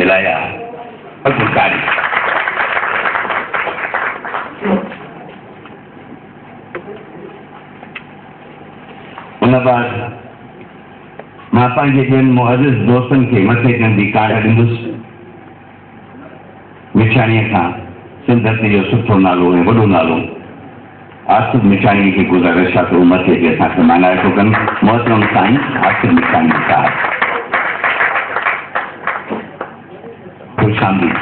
मिलाया पत्रकारी। उन बाद मां पंहिंजे ॿियनि मुअज़िज़ दोस्तनि खे मथे कंदी कार्ड ॾींदुसि। मिठाणीअ खां सिंधती जो सुठो नालो ऐं वॾो नालो आसिफ़ मिठाणी की गुज़ारिश आहे त उहो मथे ते असांखे मल्हाए थो कनि। मोहतरम साईं आसिफ़ मिठाणी साहब, ख़ुशि आमदीद।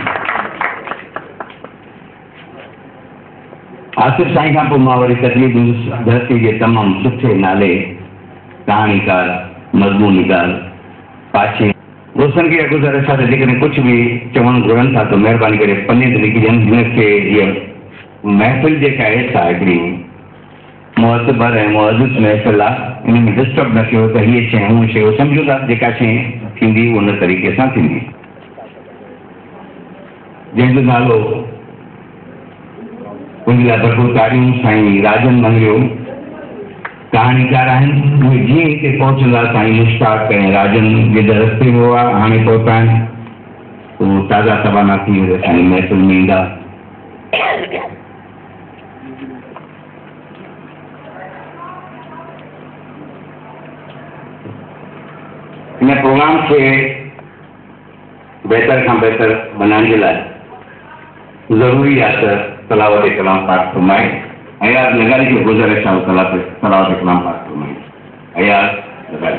आसिफ़ साईं खां पोइ मां वरी तकलीफ़ ॾींदुसि धरती जे तमामु सुठे नाले कहाणीकार मज़मूनीकार पाछे दोस्तनि खे गुज़ारिश आहे त जेकॾहिं कुझु बि चवणु घुरनि था त महिरबानी करे पने ते लिखी ॾियनि। हिनखे इहा महफ़िल जेका आहे सा हिकिड़ी मुअतबर ऐं मुअज़्ज़िज़ महफ़िल आहे, इन में डिस्टर्ब न कयो त हीअ शइ हूअ शइ सम्झो था जेका शइ थींदी उन तरीक़े सां थींदी। जंहिंजो नालो उन लाइ भरपूर तारियूं साईं राजन मंगरियो कहाणीकार आहिनि। उहे जीअं हिते पहुचंदा साईं मुश्ताक ऐं राजन जे रस्ते में हुआ, हाणे पहुता आहिनि। उहो ताज़ा तवाना थी करे साईं महफ़िल में ईंदा। इन प्रोग्राम खे बहितर खां बहितर बनाइण जे लाइ ज़रूरी आहे त तलावत कलाम पाठ फरमाए। हयात नगारी खे गुज़ारिश आहे तलावत कलाम पाठ फरमाए। हयात नगारी।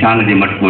शान जे मटको